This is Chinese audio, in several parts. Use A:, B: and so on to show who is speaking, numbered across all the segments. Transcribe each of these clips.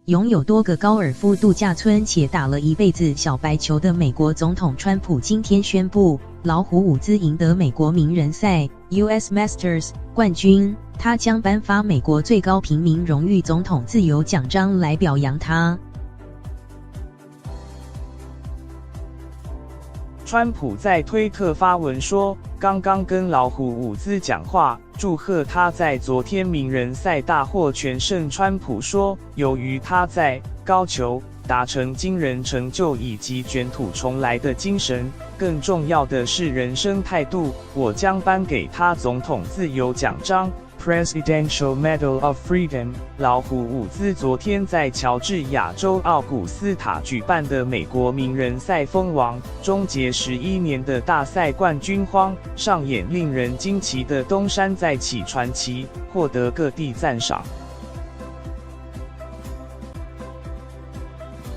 A: 拥有多个高尔夫度假村且打了一辈子小白球的美国总统川普今天宣布，老虎伍兹赢得美国名人赛 US Masters 冠军，他将颁发美国最高平民荣誉总统自由奖章来表扬他。
B: 川普在推特发文说，刚刚跟老虎伍兹讲话，祝贺他在昨天名人赛大获全胜。川普说，由于他在高球达成惊人成就以及卷土重来的精神，更重要的是人生态度，我将颁给他总统自由奖章 Presidential Medal of Freedom。老虎伍兹昨天在乔治亚州奥古斯塔举办的美国名人赛封王，终结11年的大赛冠军荒，上演令人惊奇的东山再起传奇，获得各地赞赏。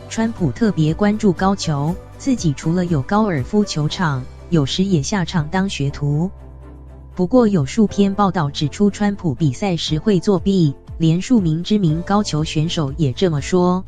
A: 川普特别关注高球，自己除了有高尔夫球场，有时也下场当学徒。不过有数篇报道指出，川普比赛时会作弊，连数名知名高球选手也这么说。